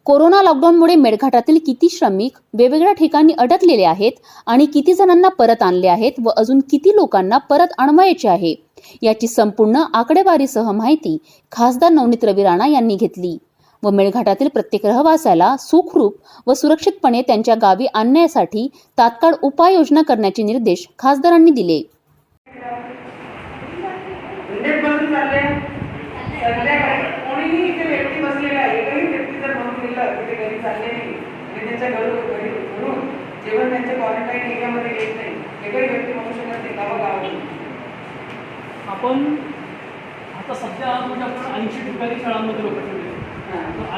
Corona लॉकडाऊनमुळे मेळघाटातील किती श्रमिक वेगवेगळ्या ठिकाणी अडकलेले आहेत आणि किती जणांना परत आणले आहेत व अजून किती लोकांना परत आणवायचे आहे याची संपूर्ण आकडेवारीसह माहिती खासदार नवनीत रवी राणा यांनी घेतली व मेळघाटातील प्रत्येक रहिवाशाला सुखरूप व सुरक्षितपणे त्यांच्या गावी आणण्यासाठी तात्काळ उपाययोजना करण्याचे निर्देश खासदारांनी दिले. जेवण त्यांच्या क्वारंटाईन एरियामध्ये येत नाही, एकही व्यक्ती म्हणू शकत नाही गावागावात. आपण आता सध्या म्हणजे आपण 80 ठिकाणी शाळांमध्ये लोक ठेवले,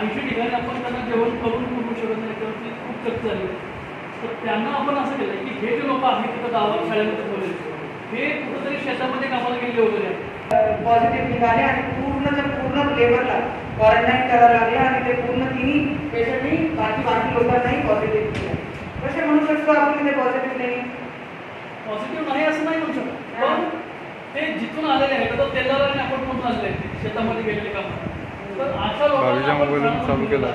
80 ठिकाणी आपण त्यांना जेवण करून पुरवू शकत नाही, त्यावरती खूप चर्चा झाली. तर त्यांना आपण असं केलं की हे जे लोक आहेत तिथं गावात शाळेमध्ये ठेवले हे कुठंतरी शेतामध्ये कामाला गेले वगैरे आहेत, पॉझिटिव्ह निघाले आणि पूर्ण लेबरला क्वारंटाईन करायला लागलं आणि ते पूर्ण तिन्ही पेशंटनी बाकी लोकांनाही पॉझिटिव्ह केलं. कसे म्हणू शकतो आपण ते पॉझिटिव्ह नाही? पॉझिटिव्ह नाही असं नाही म्हणू शकत, पण ते जिथून आलेले आहेत तर तेलाला आपण म्हणून आलेले आहेत शेतामध्ये गेलेले काम. तर अशा लोकांना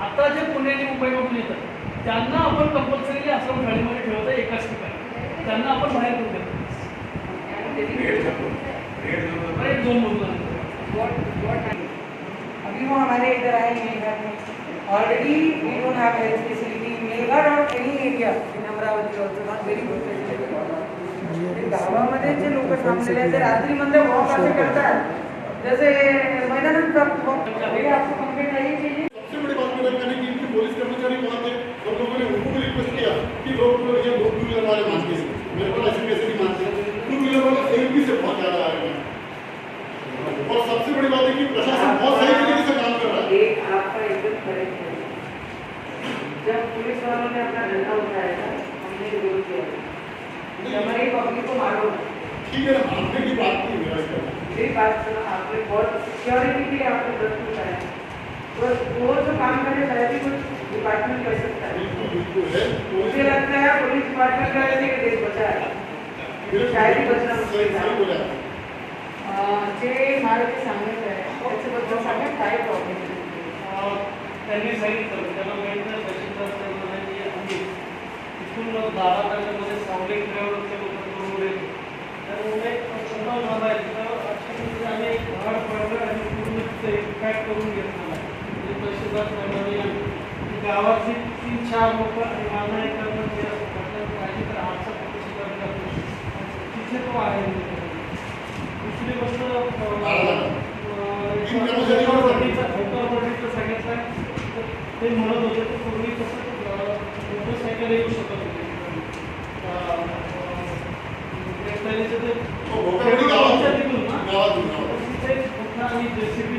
आता जे पुणे आणि मुंबईमधून येतात त्यांना आपण कंपल्सरीली आश्रम शाळेमध्ये ठेवतो एकाच ठिकाणी, त्यांना आपण बाहेर करून देतो रेड झोन मधून. अभी वो हमारे इधर आए मेलघाट में already we don't have health facility Melghat और any area in Amravati also not very good facility. गावामध्ये जे लोक थांबलेले आहेत ते रात्रीमध्ये वॉक असे करतात जैसे मैदानात आपको कंप्लेंट आई चाहिए. सबसे बड़ी बात मुझे कहने की पुलिस कर्मचारी वहाँ थे, हम लोगों ने उनको भी रिक्वेस्ट किया कि लोग ये लोग टू व्हीलर वाले मानते हैं, मेरे को ऐसे कैसे नहीं मानते, टू व्हीलर वाले सेफ्टी से बहुत ज़्यादा आ रहे हैं. और सबसे बड़ी बात है कि प्रशासन बहुत सही तरीके से काम कर रहा है. एक आपका एकदम करेक्ट है. जब पुलिस वालों ने अपना डंडा उठाया था हमने विरोध किया हमारी पब्लिक को मारो. ठीक है ना, आपने की बात की मेरी बात सुनो, आपने बहुत सिक्योरिटी के लिए आपने प्रश्न उठाया. वो जो काम करे शायद कुछ डिपार्टमेंट कर सकता है. मुझे लगता है पुलिस डिपार्टमेंट का ऐसे कि देश बचा है शायद ही बचना मुश्किल है. जे मारुती सांगत आहे त्याच्याबद्दल सांगा काय प्रॉब्लेम आहे. त्यांनी सांगितलं त्यांना माहिती तहसीलदार साहेबांनी आम्ही तिथून दारामध्ये सावली खेळावरचे लोक करून येतो त्यामुळे पुन्हा झाला आहे तर अक्षरशः आम्ही एक झाड पडलं आणि पूर्ण तिथे पॅक करून घेतलं आहे. म्हणजे तहसीलदार साहेबांनी गावाची 3-4 लोक आणि माझा एक पाहिजे तर आमचा तहसीलदार करतो तिथे तो आहे. दुसरी गोष्ट सांगितलं ते म्हणत होते की पूर्वी कसं मोटरसायकल येऊ शकत होते आणि जेसीबी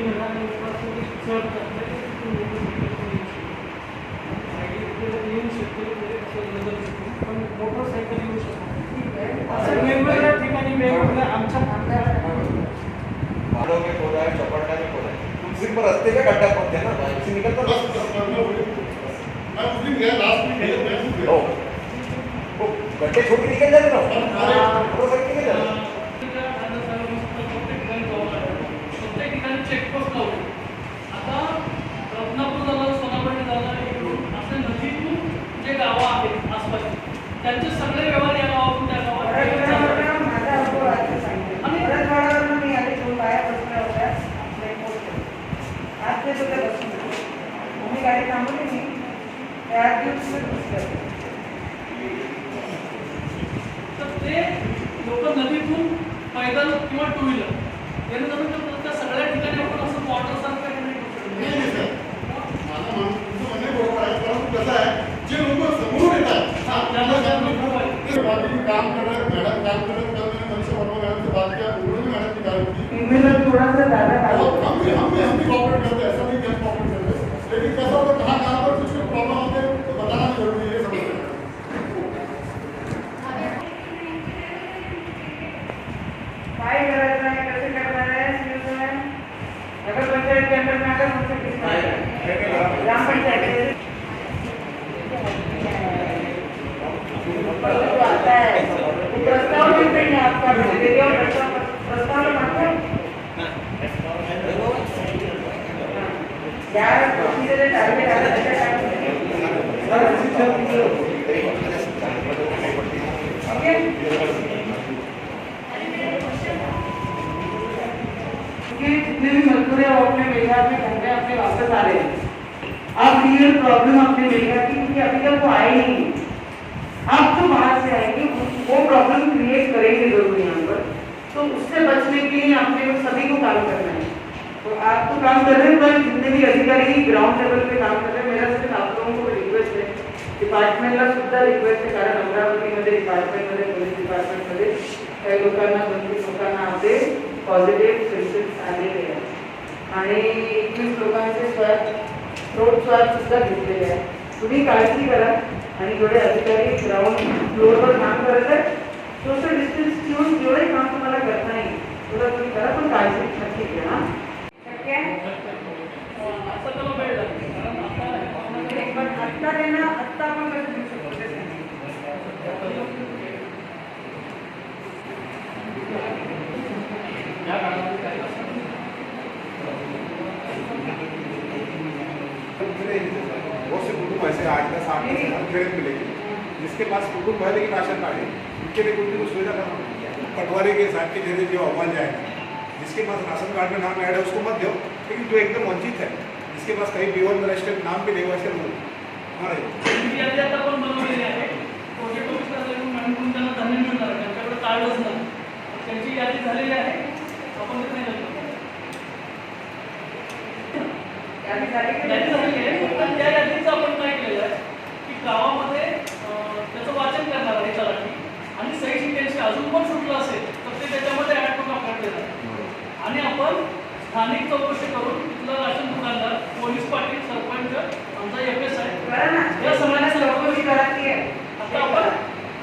येऊ शकते पण मोटरसायकल येऊ शकतो असं वेगवेगळ्या ठिकाणी वेगवेगळ्या आमच्या चपड़ना भी खोला है सिर्फ रास्ते में गड्ढा पड़ते हैं ना इसे निकलता मैं उस दिन गया लास्ट वीक ओ गड्ढे छोड़ के निकल जाते ना मोटरसाइकिल निकल जाते. प्रत्येक ठिकाणी चेकपोस्ट लावले. आता रत्नापूर झालं सोनापट्टी झालं इकडून असे नदीतून जे गावं आहेत आसपासची त्यांचे सगळे व्यवहार या गावातून त्या गावात गाडी थांबवली नाही त्या दिवशी तर ते लोक नदीतून पैदल किंवा टू व्हीलर याने जर त्या सगळ्या ठिकाणी आपण असं वॉटरसारखं नाही सर, माझं म्हणणे बरोबर आहे, परंतु कसं आहे जे लोक समोरून येतात काम करत मॅडम काम करत मनुष्य वर्मा मॅडम से बात किया उन्होंने मैडम की गाड़ी की थोड़ा सा ज्यादा हम भी कॉपरेट करते हैं, ऐसा नहीं कि हम कॉपरेट करते हैं, लेकिन कैसा होता है कहाँ पर कुछ प्रॉब्लम होते हैं तो बताना जरूरी है. समझते काय करायचं आहे कसं करणार आहे नगर पंचायत के अंदर में अगर ग्राम पंचायत आता है प्रस्ताव मिलते हैं आपका प्रस्ताव मानते हैं सीधे से टारगेट आ रहा है कि जितने भी मजदूर है वो अपने मेघात में घर में अपने वापस आ रहे हैं। अब रियल प्रॉब्लम अपने मेघात की, क्योंकि अभी तक वो आए नहीं। अब जो बाहर से आएंगे वो प्रॉब्लम क्रिएट करेंगे जरूर यहाँ पर, तो उससे बचने के लिए अपने सभी को काम करना है। तो आप तो काम कर रहे हैं, पर जितने भी अधिकारी ग्राउंड लेवल पे काम कर रहे हैं, मेरा सिर्फ आप लोगों को रिक्वेस्ट है, डिपार्टमेंटला सुद्धा रिक्वेस्ट आहे, कारण अमरावतीमध्ये डिपार्टमेंटमध्ये पोलीस डिपार्टमेंटमध्ये काही लोकांना 25 लोकांना आपले पॉझिटिव्ह सेन्सेस आलेले आहेत आणि 21 लोकांचे थ्रोट स्वॅब सुद्धा घेतलेले आहेत। तुम्ही काळजी करा आणि जेवढे अधिकारी ग्राउंड फ्लोअरवर काम करत आहेत सोशल डिस्टन्स ठेवून जेवढे काम तुम्हाला करता येईल तेवढं तुम्ही करा, पण काळजी नक्की घ्या। हां शक्य आहे असं त्याला वेळ लागते, कारण आता पण आत्ता त्यांना आत्ता आपण कसं देऊ शकतो ते सांगा। या काळामध्ये काही बहुत से कुटुंब ऐसे 8-10 8 खेत मिलेगी जिसके पास कुटुंब है लेकिन राशन कार्ड है, उनके लिए कुछ सुविधा करना। पटवारी के साथ के जरिए जो अव्वल जाएगा, जिसके पास राशन कार्ड में नाम ऐड है उसको मत दो, लेकिन जो एकदम वंचित है, जिसके पास कहीं B1 में रजिस्टर्ड नाम भी नहीं वैसे हमारे ही यादी आता पण बनवलेली आहे। प्रोजेक्ट ऑफिस लागून मॅनेजमेंट त्यांना धान्य मिळणार आहे, त्यांच्याकडे कार्डच नाही, त्यांची यादी झालेली आहे, आपण ते नाही करतो। यादी झाली की यादी झालेली आहे, पण त्या यादीचं आपण काय केलेलं आहे की गावामध्ये त्याचं वाचन करणार आहे तलाठी, आणि सही शिक्क्यांशी अजून पण सुटलं असेल तर ते त्याच्यामध्ये ॲड करून आपल्याकडे देणार, आणि आपण स्थानिक चौकशी करून तिथला राशन दुकानदार, पोलीस पाटील, सरपंच, आमचा FS आहे, करा ना, या समाजात सगळ्यांना चौकशी करायची आहे। आता आपण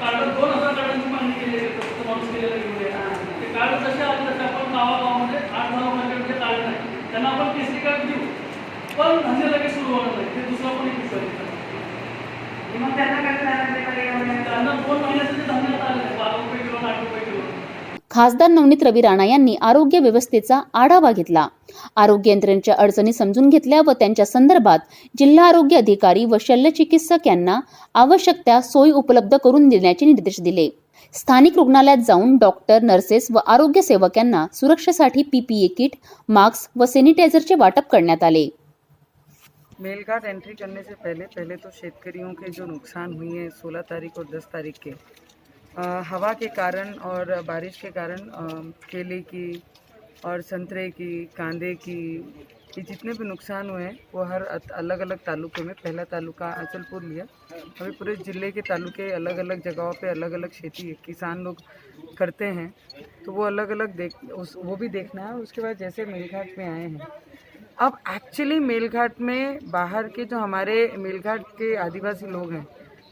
कार्ड 2000 कार्डांची मागणी केलेली आहे, फक्त माणूस केलेलं घेऊया। ते कार्ड जसे आले तसे आपण गावागावामध्ये 8-10 लोकांच्याकडे कार्ड नाही, त्यांना आपण केसरी कार्ड देऊ, पण धान्य लगेच सुरू होणार नाही, ते दुसरा पण एक विषय आहे। मग त्यांना कसं जाणार ते पर्यावरण? त्यांना 2 महिन्याचं जे धान्य आता आलं आहे 12 रुपये किलो, 8 रुपये किलो, खासदार नवनीत रवी राणा यांनी आरोग्य व्यवस्थेचा आढावा घेतला। आरोग्य यंत्रणेच्या अडचणी समजून घेतल्या व त्यांच्या संदर्भात जिल्हा आरोग्य अधिकारी व शल्यचिकित्सक यांना आवश्यक त्या सोयी उपलब्ध करून देण्याचे निर्देश दिले। स्थानिक रुग्णालयात जाऊन डॉक्टर, नर्सेस व आरोग्य सेवक यांना सुरक्षेसाठी PPE किट, मास्क व सॅनिटायझरचे वाटप करण्यात आले। मेलघाट एंट्री करने से पहले तो शेतकरियों के जो नुकसान हुए हैं 16 तारीख और 10 तारीख के हवा के कारण और बारिश के कारण केले की और संतरे की, कांदे की, ये जितने भी नुकसान हुए हैं वो हर अलग अलग तालुके में, पहला तालुका अचलपुर लिया, अभी पूरे ज़िले के तालुके अलग अलग जगहों पे अलग अलग खेती किसान लोग करते हैं, तो वो अलग अलग वो भी देखना है। उसके बाद जैसे मेलघाट में आए हैं, अब एक्चुअली मेलघाट में बाहर के जो हमारे मेलघाट के आदिवासी लोग हैं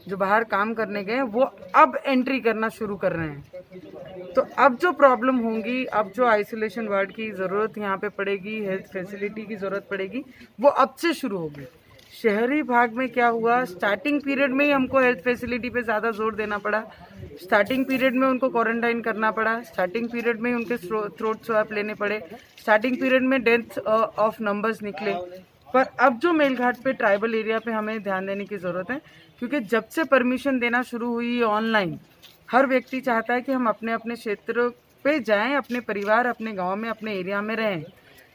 जो बाहर काम करने गए वो अब एंट्री करना शुरू कर रहे हैं, तो अब जो प्रॉब्लम होंगी, अब जो आइसोलेशन वार्ड की ज़रूरत यहाँ पे पड़ेगी, हेल्थ फैसिलिटी की ज़रूरत पड़ेगी, वो अब से शुरू होगी। शहरी भाग में क्या हुआ, स्टार्टिंग पीरियड में ही हमको हेल्थ फैसिलिटी पे ज़्यादा जोर देना पड़ा, स्टार्टिंग पीरियड में उनको क्वारंटाइन करना पड़ा, स्टार्टिंग पीरियड में उनके थ्रोट स्वैप लेने पड़े, स्टार्टिंग पीरियड में डेथ ऑफ नंबर्स निकले। पर अब जो मेलघाट पे ट्राइबल एरिया पे हमें ध्यान देने की ज़रूरत है, क्योंकि जब से परमिशन देना शुरू हुई ऑनलाइन, हर व्यक्ति चाहता है कि हम अपने अपने क्षेत्र पे जाएं, अपने परिवार, अपने गांव में, अपने एरिया में रहें।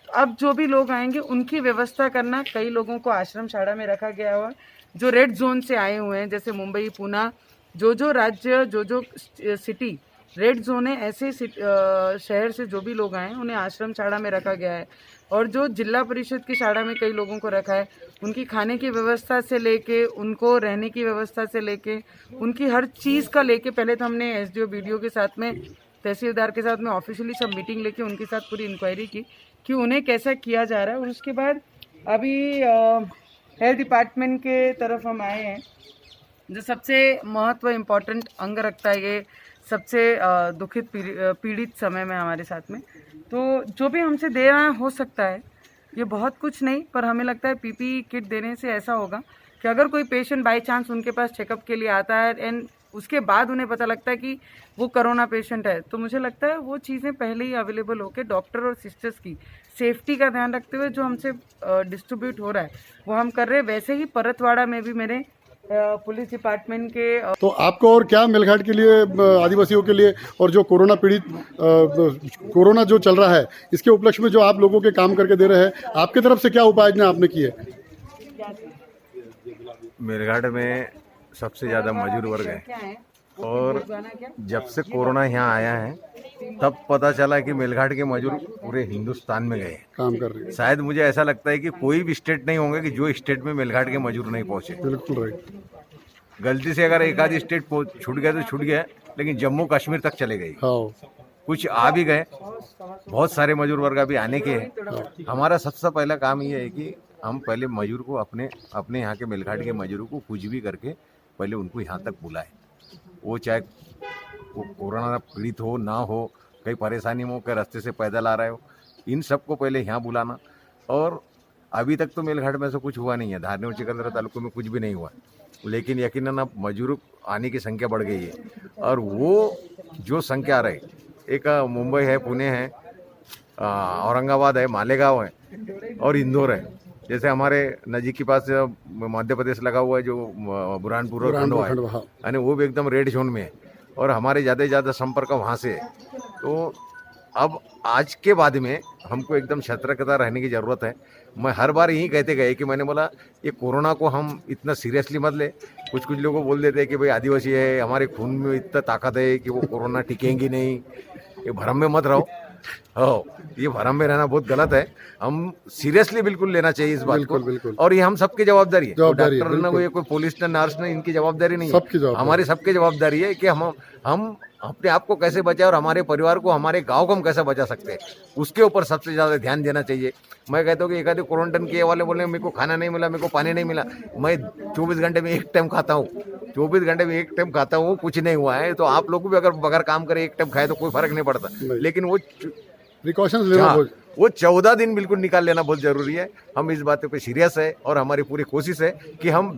अब जो भी लोग आएंगे उनकी व्यवस्था करना, कई लोगों को आश्रम शाला में रखा गया हुआ, जो रेड जोन से आए हुए हैं, जैसे मुंबई, पूना, जो राज्य, जो सिटी रेड जोन है, ऐसे शहर से जो भी लोग आए उन्हें आश्रम शाला में रखा गया है। और जो जिला परिषद की शाला में कई लोगों को रखा है, उनकी खाने की व्यवस्था से लेके, उनको रहने की व्यवस्था से लेके, उनकी हर चीज़ का लेके, पहले तो हमने SDO BDO के साथ में, तहसीलदार के साथ में ऑफिशियली सब मीटिंग लेके उनके साथ पूरी इंक्वायरी की कि उन्हें कैसा किया जा रहा है। और उसके बाद अभी हेल्थ डिपार्टमेंट के तरफ हम आए हैं, जो सबसे महत्व इम्पॉर्टेंट अंग रखता है ये सबसे दुखित पीड़ित समय में हमारे साथ में, तो जो भी हमसे दे रहा हो सकता है, ये बहुत कुछ नहीं, पर हमें लगता है PPE किट देने से ऐसा होगा कि अगर कोई पेशेंट बाय चांस उनके पास चेकअप के लिए आता है एंड उसके बाद उन्हें पता लगता है कि वो कोरोना पेशेंट है। तो मुझे लगता है वो चीज़ें पहले ही अवेलेबल होकर डॉक्टर और सिस्टर्स की सेफ्टी का ध्यान रखते हुए जो हमसे डिस्ट्रीब्यूट हो रहा है वो हम कर रहे हैं। वैसे ही परतवाड़ा में भी मेरे पुलिस डिपार्टमेंट के तो आपको और क्या मेलघाट के लिए, आदिवासियों के लिए और जो कोरोना पीड़ित, कोरोना जो चल रहा है इसके उपलक्ष्य में जो आप लोगों के काम करके दे रहे हैं, आपकी तरफ से क्या उपाय आपने किए? मेलघाट में सबसे ज़्यादा मजदूर वर्ग है और जब से कोरोना यहाँ आया है तब पता चला कि मेलघाट के मजदूर पूरे हिंदुस्तान में गए काम कर रहे हैं। शायद मुझे ऐसा लगता है कि कोई भी स्टेट नहीं होंगे कि जो स्टेट में मेलघाट के मजदूर नहीं पहुंचे। बिल्कुल राइट। गलती से अगर एक आधी स्टेट छूट गया तो छूट गया, लेकिन जम्मू कश्मीर तक चले गए। हाँ, कुछ आ भी गए, बहुत सारे मजदूर वर्ग अभी आने के हैं। हमारा सबसे पहला काम ये है कि हम पहले मजदूर को अपने यहाँ के मेलघाट के मजदूरों को कुछ भी करके पहले उनको यहाँ तक बुलाए। वो चाहे वो कोरोना पीड़ित हो ना हो, कहीं परेशानी में हो, कहीं रास्ते से पैदल आ रहे हो, इन सबको पहले यहाँ बुलाना। और अभी तक तो मेलघाट में से कुछ हुआ नहीं है, धारनी और चिकंदरा तालुके में कुछ भी नहीं हुआ, लेकिन यकीनन अब मजदूर आने की संख्या बढ़ गई है। और वो जो संख्या आ रही, एक मुंबई है, पुणे है, औरंगाबाद है, मालेगांव है और इंदौर है। जैसे हमारे नजीक के पास मध्य प्रदेश लगा हुआ है जो बुरहानपुर और खंडवा है, यानी वो भी एकदम रेड जोन में है और हमारे ज़्यादा से ज़्यादा संपर्क वहाँ से है। तो अब आज के बाद में हमको एकदम सतर्कता रहने की ज़रूरत है। मैं हर बार यही कहते गए कि मैंने बोला ये कोरोना को हम इतना सीरियसली मत ले। कुछ लोगों बोल देते हैं कि भाई आदिवासी है, हमारे खून में इतना ताकत है कि वो कोरोना टिकेंगी नहीं, ये भ्रम में मत रहो। हो, ये भरम में रहना बहुत गलत है। हम सीरियसली बिल्कुल लेना चाहिए इस बात को। और ये हम सबकी जवाबदारी है, डॉक्टर ना कोई पुलिस ना नर्स ना, इनकी जवाबदारी नहीं है, हमारी सबकी जवाबदारी है कि हम अपने आप को कैसे बचाए और हमारे परिवार को, हमारे गांव को हम कैसे बचा सकते हैं, उसके ऊपर सबसे ज्यादा ध्यान देना चाहिए। मैं कहता हूँ कि एक आधे क्वारंटाइन किए वाले बोले मेरे को खाना नहीं मिला, मेरे को पानी नहीं मिला, मैं 24 घंटे में एक टाइम खाता हूँ, 24 घंटे में एक टाइम खाता हूँ, कुछ नहीं हुआ है। तो आप लोग भी अगर बगैर काम करे एक टाइम खाए तो कोई फर्क नहीं पड़ता, लेकिन वो प्रिकॉशंस लेना, वो 14 दिन बिल्कुल निकाल लेना बहुत जरूरी है। हम इस बात पे सीरियस है और हमारी पूरी कोशिश है कि हम